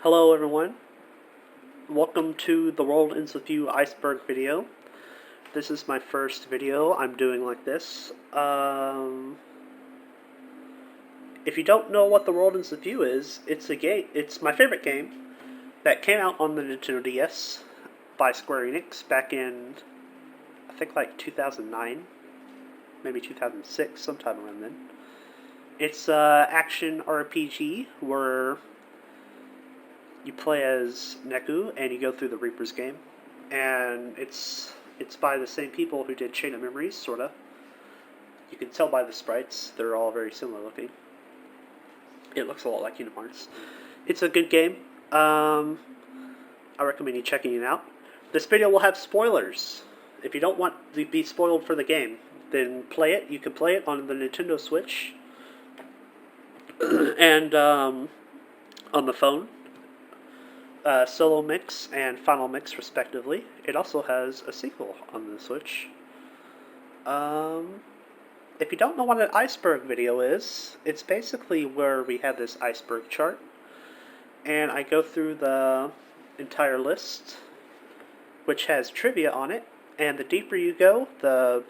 Hello everyone, welcome to the World Ends With You Iceberg video. This is my first video I'm doing like this. If you don't know what the World Ends With You is, it's my favorite game that came out on the Nintendo DS by Square Enix back in, I think like 2009, maybe 2006, sometime around then. It's an action RPG where you play as Neku, and you go through the Reaper's game, and it's by the same people who did Chain of Memories, sorta. You can tell by the sprites; they're all very similar looking. It looks a lot like Kingdom Hearts. It's a good game. I recommend you checking it out. This video will have spoilers. If you don't want to be spoiled for the game, then play it. You can play it on the Nintendo Switch and on the phone. Solo Mix and Final Mix, respectively. It also has a sequel on the Switch. If you don't know what an iceberg video is, it's basically where we have this iceberg chart, and I go through the entire list, which has trivia on it, and the deeper you go, the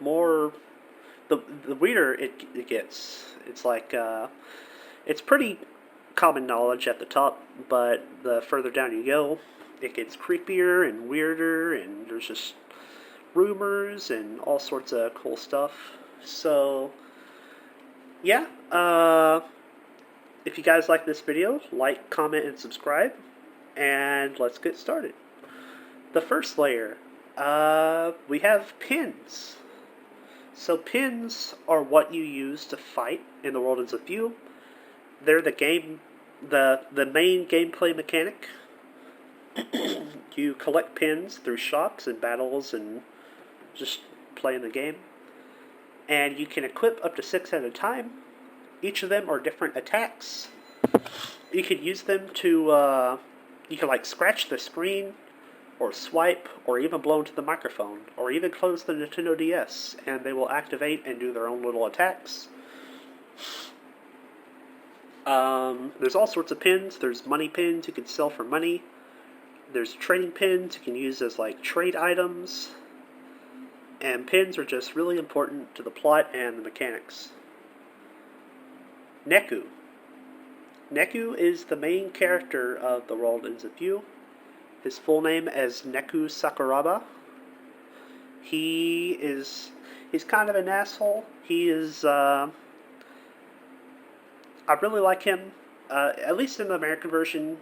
weirder it gets. It's like, it's pretty common knowledge at the top, but the further down you go, it gets creepier and weirder, and there's just rumors and all sorts of cool stuff. So, yeah, if you guys like this video, like, comment, and subscribe, and let's get started. The first layer, we have pins. So pins are what you use to fight in the World Ends With You. They're the main gameplay mechanic. You collect pins through shops and battles and just playing the game. And you can equip up to 6 at a time. Each of them are different attacks. You can use them to, you can like scratch the screen, or swipe, or even blow into the microphone, or even close the Nintendo DS, and they will activate and do their own little attacks. There's all sorts of pins. There's money pins you can sell for money. There's trading pins you can use as like trade items. And pins are just really important to the plot and the mechanics. Neku. Neku is the main character of The World Ends With You. His full name is Neku Sakuraba. He's kind of an asshole. I really like him, at least in the American version,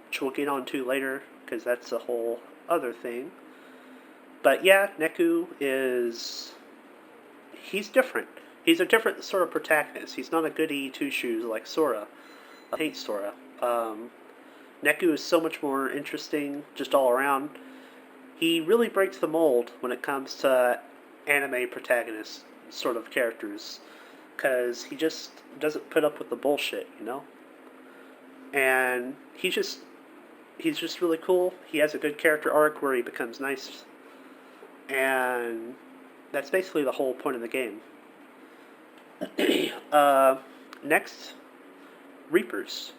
which we'll get on to later, because that's a whole other thing. But yeah, Neku he's different. He's a different sort of protagonist. He's not a goody two-shoes like Sora. I hate Sora. Neku is so much more interesting, just all around. He really breaks the mold when it comes to anime protagonist sort of characters, because he just doesn't put up with the bullshit, you know? And he's just really cool. He has a good character arc where he becomes nice. And that's basically the whole point of the game. Next, Reapers.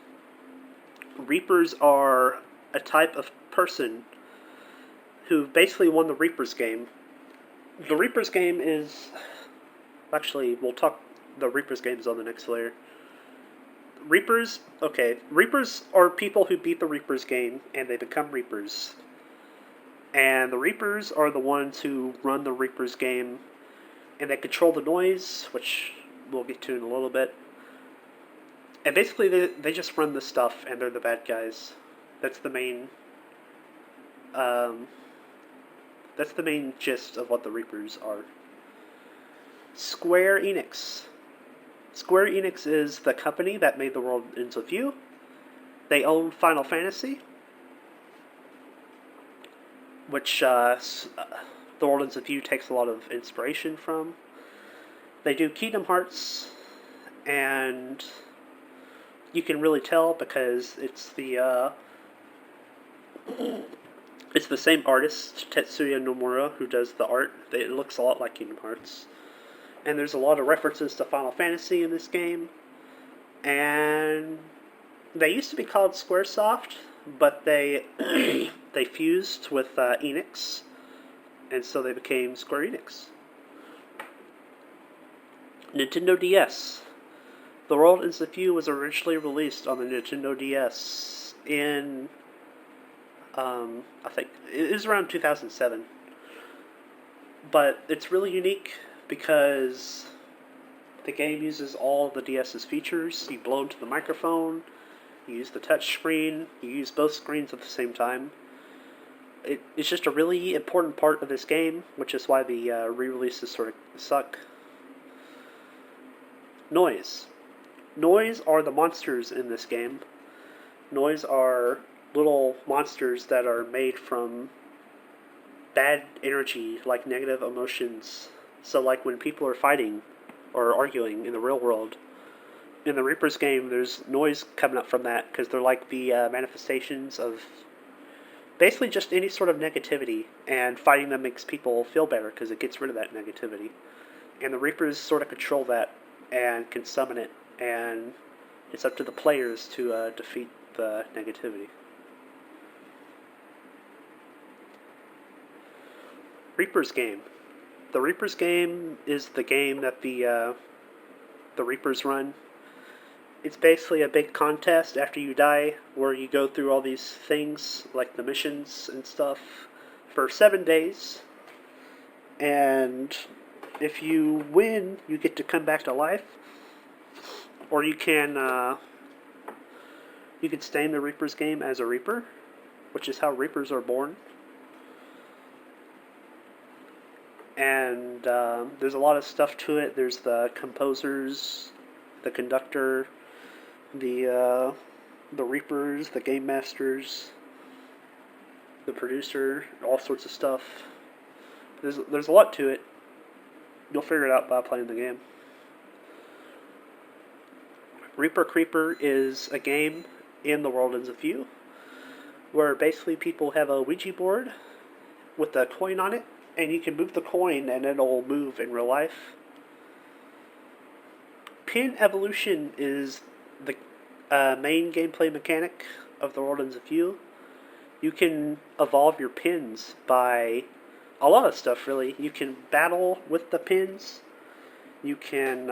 Reapers are a type of person who basically won the Reapers game. The Reapers game is... Actually, we'll talk... The Reapers game is on the next layer. Reapers are people who beat the Reapers game, and they become Reapers. And the Reapers are the ones who run the Reapers game, and they control the noise, which we'll get to in a little bit. And basically, they just run the stuff, and they're the bad guys. That's the main gist of what the Reapers are. Square Enix. Square Enix is the company that made The World Ends With You. They own Final Fantasy, which The World Ends With You takes a lot of inspiration from. They do Kingdom Hearts, and you can really tell because it's the same artist, Tetsuya Nomura, who does the art. It looks a lot like Kingdom Hearts. And there's a lot of references to Final Fantasy in this game. And they used to be called Squaresoft, but they they fused with Enix, and so they became Square Enix. Nintendo DS. The World Ends With You was originally released on the Nintendo DS in, I think, it was around 2007. But it's really unique because the game uses all the DS's features. You blow into the microphone, you use the touch screen, you use both screens at the same time. It's just a really important part of this game, which is why the re-releases sort of suck. Noise. Noise are the monsters in this game. Noise are little monsters that are made from bad energy, like negative emotions. So like when people are fighting or arguing in the real world, in the Reaper's game, there's noise coming up from that because they're like the manifestations of basically just any sort of negativity, and fighting them makes people feel better because it gets rid of that negativity. And the Reapers sort of control that and can summon it, and it's up to the players to defeat the negativity. Reaper's game. The Reaper's game is the game that the Reapers run. It's basically a big contest after you die, where you go through all these things, like the missions and stuff, for 7 days. And if you win, you get to come back to life. Or you can stay in the Reaper's game as a Reaper, which is how Reapers are born. And there's a lot of stuff to it. There's the composers, the conductor, the Reapers, the game masters, the producer, all sorts of stuff. There's a lot to it. You'll figure it out by playing the game. Reaper Creeper is a game in The World Ends With You, where basically people have a Ouija board with a coin on it, and you can move the coin and it'll move in real life. Pin evolution is the main gameplay mechanic of The World Ends With You. You can evolve your pins by a lot of stuff, really. You can battle with the pins. You can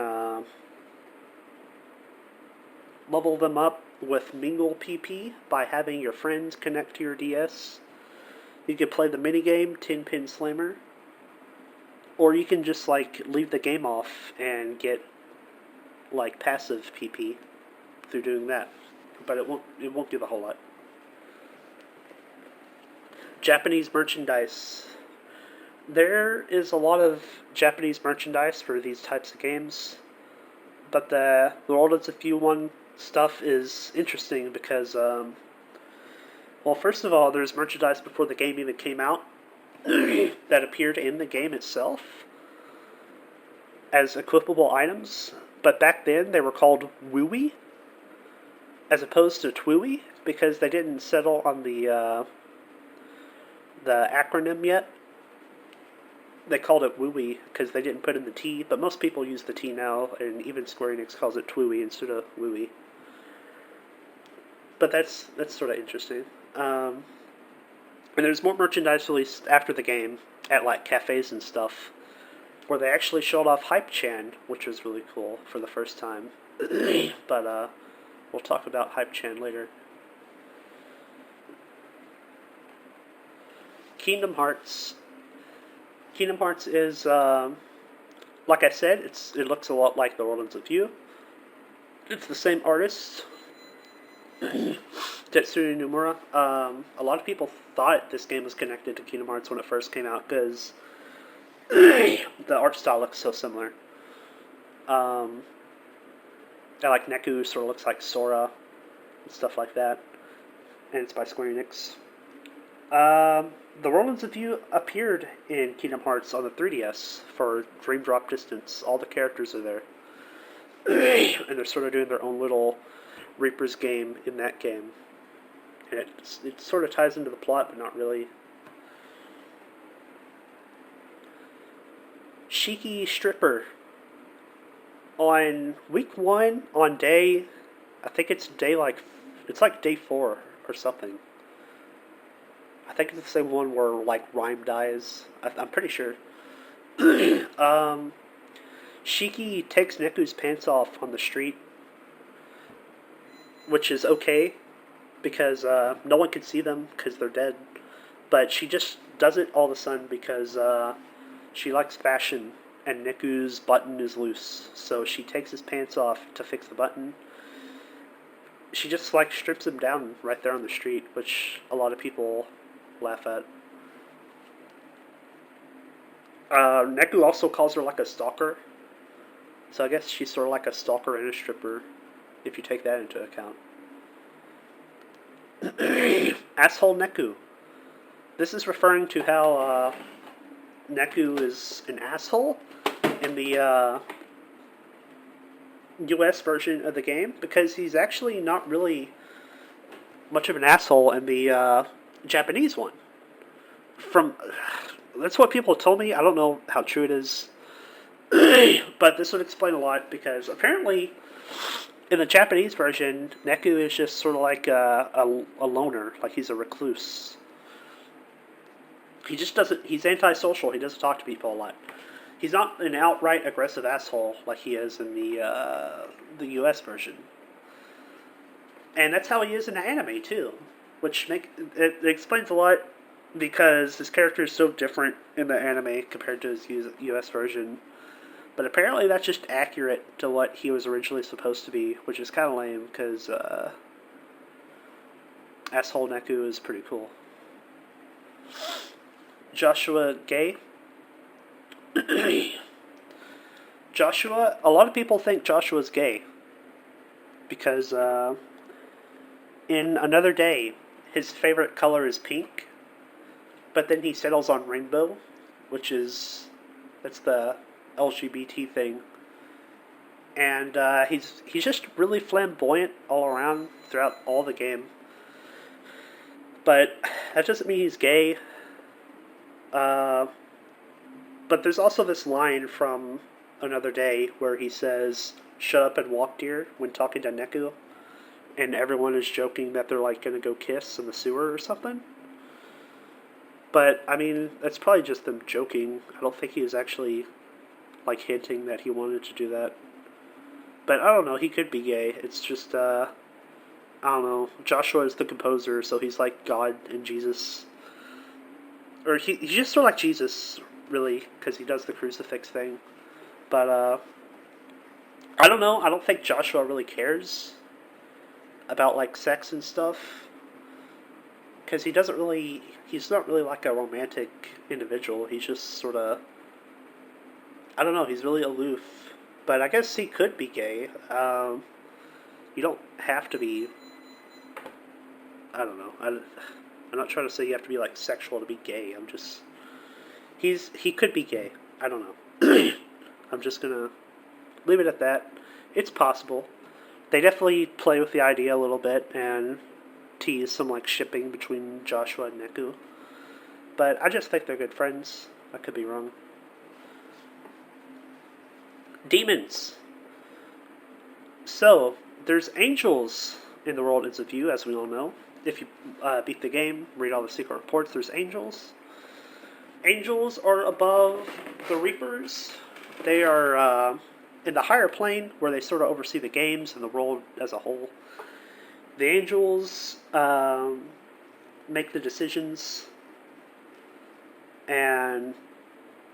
level them up with Mingle PP by having your friends connect to your DS. You can play the minigame 10 Pin Slammer. Or you can just like leave the game off and get like passive PP through doing that. But it won't do the whole lot. Japanese merchandise. There is a lot of Japanese merchandise for these types of games, but the World Ends With You one stuff is interesting because, well, first of all, there's merchandise before the game even came out that appeared in the game itself as equipable items, but back then they were called TWEWY as opposed to TWEWY because they didn't settle on the acronym yet. They called it TWEWY because they didn't put in the T, but most people use the T now, and even Square Enix calls it TWEWY instead of TWEWY. But that's sort of interesting. And there's more merchandise released after the game at like cafes and stuff, where they actually showed off Hype-chan, which was really cool for the first time. But we'll talk about Hype-chan later. Kingdom Hearts. Kingdom Hearts is, like I said, it looks a lot like The World Ends With You. It's the same artist, Tetsuya Nomura. A lot of people thought this game was connected to Kingdom Hearts when it first came out because the art style looks so similar. And like Neku sort of looks like Sora and stuff like that. And it's by Square Enix. The World Ends With You appeared in Kingdom Hearts on the 3DS for Dream Drop Distance. All the characters are there. And they're sort of doing their own little Reaper's game in that game. And it sort of ties into the plot, but not really. Shiki Stripper. On week 1, on day, I think it's day like, it's like day 4 or something. I think it's the same one where, like, Rhyme dies. I'm pretty sure. Shiki takes Neku's pants off on the street, which is okay, because no one can see them because they're dead. But she just does it all of a sudden because she likes fashion, and Neku's button is loose. So she takes his pants off to fix the button. She just, like, strips him down right there on the street, which a lot of people laugh at. Neku also calls her, like, a stalker. So I guess she's sort of like a stalker and a stripper, if you take that into account. Asshole Neku. This is referring to how Neku is an asshole in the US version of the game, because he's actually not really much of an asshole in the Japanese one. That's what people told me. I don't know how true it is. But this would explain a lot, because apparently in the Japanese version, Neku is just sort of like a loner, like he's a recluse. He just doesn't, he's antisocial, he doesn't talk to people a lot. He's not an outright aggressive asshole like he is in the US version. And that's how he is in the anime too, which it explains a lot, because his character is so different in the anime compared to his US version. But apparently that's just accurate to what he was originally supposed to be, which is kind of lame, because asshole Neku is pretty cool. Joshua gay? Joshua, a lot of people think Joshua's gay, because in Another Day, his favorite color is pink, but then he settles on rainbow, that's the LGBT thing. And he's just really flamboyant all around throughout all the game. But that doesn't mean he's gay. But there's also this line from Another Day where he says, "Shut up and walk, dear," when talking to Neku. And everyone is joking that they're, like, gonna go kiss in the sewer or something. But, I mean, that's probably just them joking. I don't think he was actually, like, hinting that he wanted to do that. But I don't know, he could be gay. It's just, I don't know. Joshua is the composer, so he's like God and Jesus. Or he's just sort of like Jesus, really, because he does the crucifix thing. But, I don't know. I don't think Joshua really cares about, like, sex and stuff. Because he's not really like a romantic individual. He's just sort of, I don't know, he's really aloof. But I guess he could be gay. You don't have to be, I don't know. I'm not trying to say you have to be, like, sexual to be gay. He could be gay. I don't know. I'm just gonna leave it at that. It's possible. They definitely play with the idea a little bit and tease some, like, shipping between Joshua and Neku. But I just think they're good friends. I could be wrong. Demons. So, there's angels in the world ends of view, as we all know. If you beat the game, read all the secret reports, there's angels. Angels are above the Reapers. They are in the higher plane, where they sort of oversee the games and the world as a whole. The angels make the decisions, and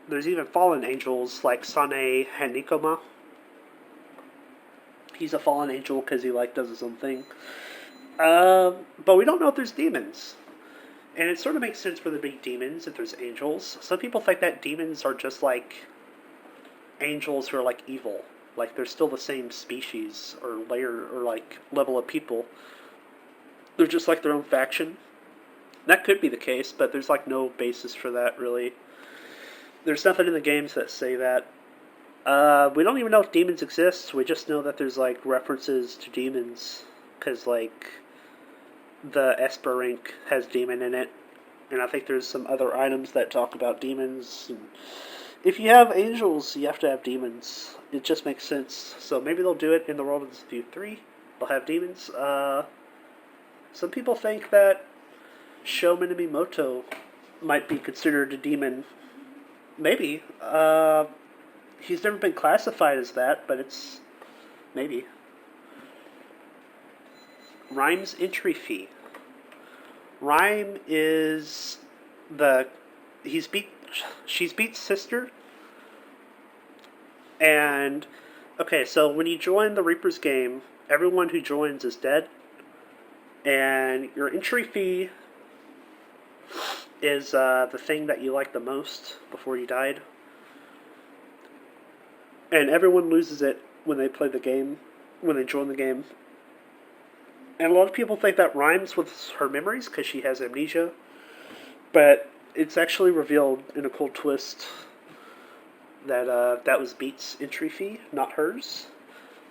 there's even fallen angels like Sane Hanikoma. He's a fallen angel because he, like, does his own thing. But we don't know if there's demons. And it sort of makes sense for there to be demons if there's angels. Some people think that demons are just, like, angels who are, like, evil. Like, they're still the same species or layer or, like, level of people. They're just, like, their own faction. That could be the case, but there's, like, no basis for that, really. There's nothing in the games that say that. We don't even know if demons exist. We just know that there's, like, references to demons. Because, like, the Esper ink has demon in it. And I think there's some other items that talk about demons. And if you have angels, you have to have demons. It just makes sense. So maybe they'll do it in the World of View 3. They'll have demons. Some people think that Sho Minamimoto might be considered a demon. Maybe. He's never been classified as that, but it's maybe. Rhyme's entry fee. Rhyme is the she's Beat's sister. And okay, so when you join the Reaper's game, everyone who joins is dead. And your entry fee is the thing that you like the most before you died. And everyone loses it when they play the game, when they join the game. And a lot of people think that rhymes with her memories because she has amnesia. But it's actually revealed in a cool twist that that was Beat's entry fee, not hers.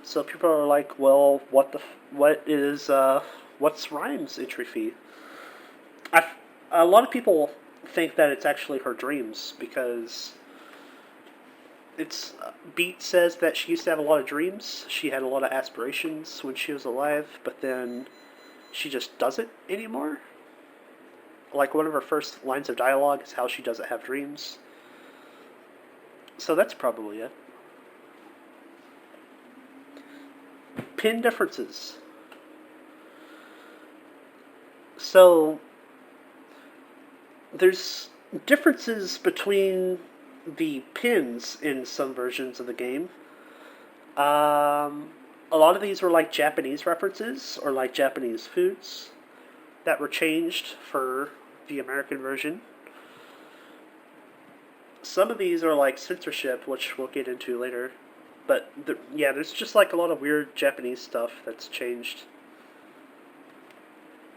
So people are like, well, what's Rhyme's entry fee? A lot of people think that it's actually her dreams because Beat says that she used to have a lot of dreams. She had a lot of aspirations when she was alive, but then she just doesn't anymore. Like one of her first lines of dialogue is how she doesn't have dreams. So that's probably it. Pin differences. So there's differences between the pins in some versions of the game. A lot of these were like Japanese references or like Japanese foods that were changed for the American version. Some of these are like censorship, which we'll get into later. But there's just like a lot of weird Japanese stuff that's changed.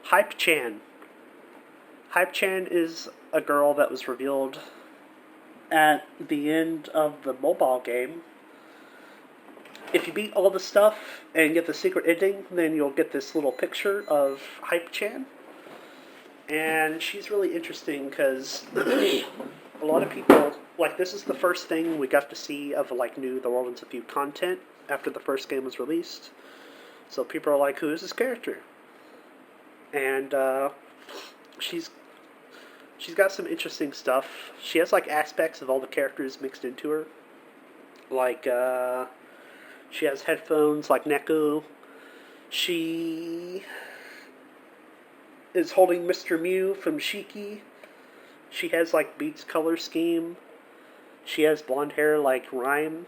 Hype-chan. Hype-chan is a girl that was revealed at the end of the mobile game. If you beat all the stuff and get the secret ending, then you'll get this little picture of Hype-chan. And she's really interesting because a lot of people, like, this is the first thing we got to see of, like, new The World Ends With You content after the first game was released. So people are like, who is this character? And she's got some interesting stuff. She has, like, aspects of all the characters mixed into her. Like, she has headphones like Neko. She is holding Mr. Mew from Shiki. She has, like, Beat's color scheme. She has blonde hair like Rhyme.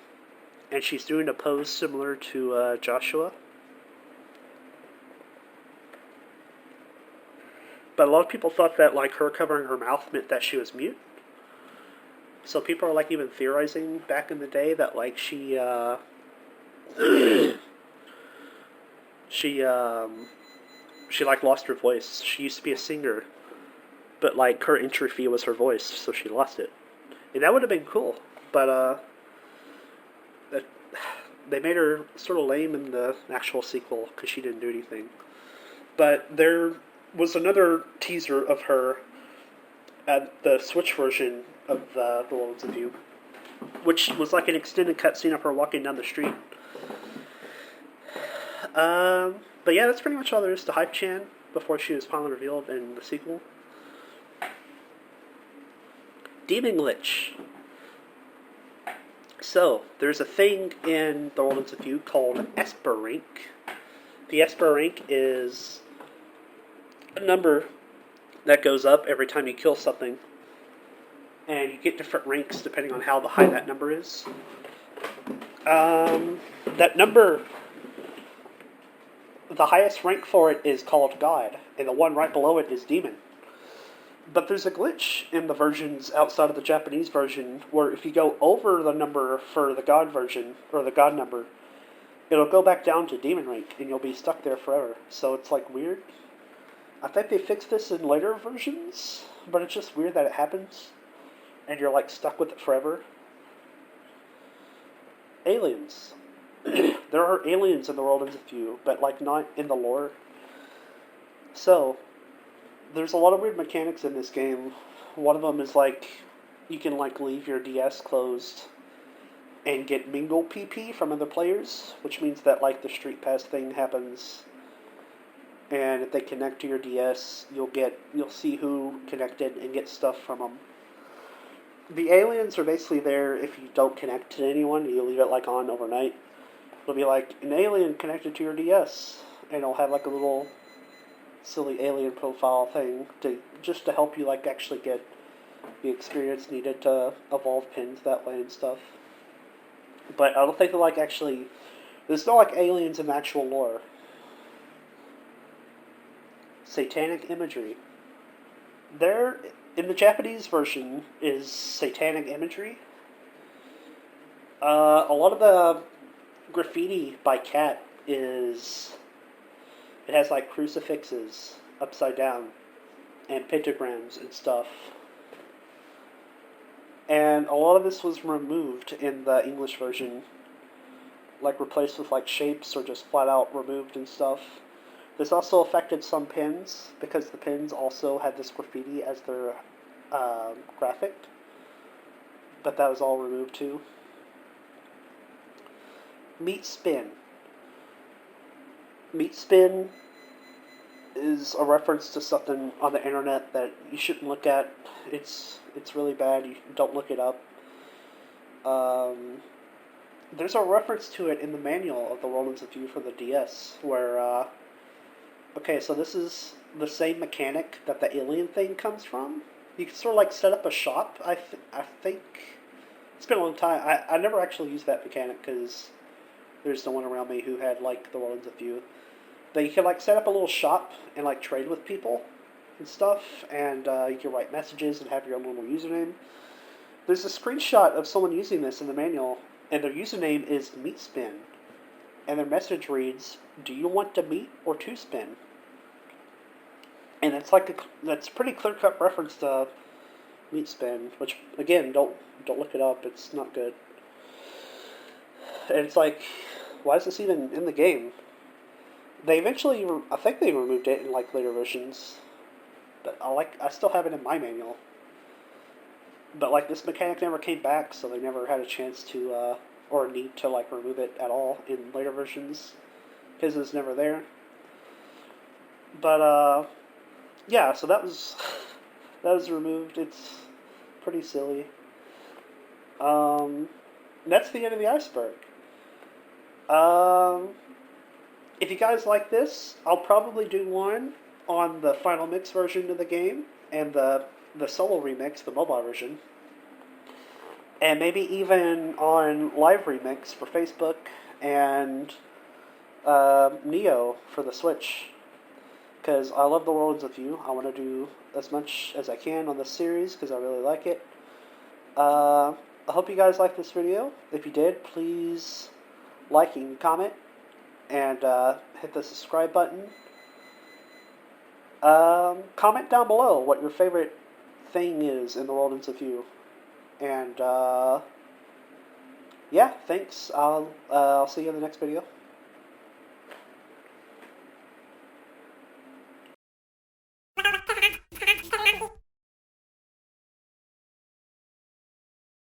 And she's doing a pose similar to Joshua. But a lot of people thought that, like, her covering her mouth meant that she was mute. So people are, like, even theorizing back in the day that, like, she like, lost her voice. She used to be a singer. But, like, her entry fee was her voice, so she lost it. And that would have been cool. But, they made her sort of lame in the actual sequel because she didn't do anything. But there was another teaser of her at the Switch version of The World Ends With You, which was like an extended cutscene of her walking down the street. But yeah, that's pretty much all there is to Hype-chan before she was finally revealed in the sequel. Demon Glitch. So, there's a thing in The World Ends With You called Esper Rank. The Esper Rank is a number that goes up every time you kill something. And you get different ranks depending on how high that number is. That number, the highest rank for it is called God, and the one right below it is Demon. But there's a glitch in the versions outside of the Japanese version where if you go over the number for the God version, or the God number, it'll go back down to Demon rank, and you'll be stuck there forever. So it's, like, weird. I think they fixed this in later versions, but it's just weird that it happens, and you're, like, stuck with it forever. Aliens. There are aliens in The World Ends With You, but, like, not in the lore. So, there's a lot of weird mechanics in this game. One of them is, like, you can, like, leave your DS closed and get mingle PP from other players, which means that, like, the Street Pass thing happens and if they connect to your DS, you'll see who connected and get stuff from them. The aliens are basically there if you don't connect to anyone. You leave it like on overnight. It'll be like an alien connected to your DS, and it'll have like a little silly alien profile thing just to help you like actually get the experience needed to evolve pins that way and stuff. But I don't think they're like actually. There's no like aliens in actual lore. Satanic imagery. There, in the Japanese version, is satanic imagery. A lot of the graffiti by Cat is. It has like crucifixes upside down and pentagrams and stuff. And a lot of this was removed in the English version, like replaced with like shapes or just flat out removed and stuff. This also affected some pins because the pins also had this graffiti as their graphic, but that was all removed too. Meat Spin. Meat Spin is a reference to something on the internet that you shouldn't look at. It's really bad. You don't look it up. There's a reference to it in the manual of the Rollins of View for the DS, where okay, so this is the same mechanic that the alien thing comes from. You can sort of like set up a shop. I think it's been a long time. I never actually used that mechanic because there's no one around me who had like the Rollins of View. But you can like set up a little shop and like trade with people and stuff, and you can write messages and have your own little username. There's a screenshot of someone using this in the manual, and their username is MeatSpin, and their message reads, "Do you want to meet or to spin?" And that's a pretty clear-cut reference to MeatSpin, which again, don't look it up. It's not good. And it's like, why is this even in the game? They eventually, I think they removed it in like later versions, but I still have it in my manual. But like this mechanic never came back, so they never had a chance to or need to like remove it at all in later versions because it was never there. But yeah, so that was removed. It's pretty silly. That's the end of the iceberg. If you guys like this, I'll probably do one on the final mix version of the game and the solo remix, the mobile version. And maybe even on live remix for Facebook and Neo for the Switch. Because I love the Worlds of You. I want to do as much as I can on this series because I really like it. I hope you guys liked this video. If you did, please like and comment. And hit the subscribe button. Comment down below what your favorite thing is in the Worlds of You. And yeah, thanks. I'll see you in the next video.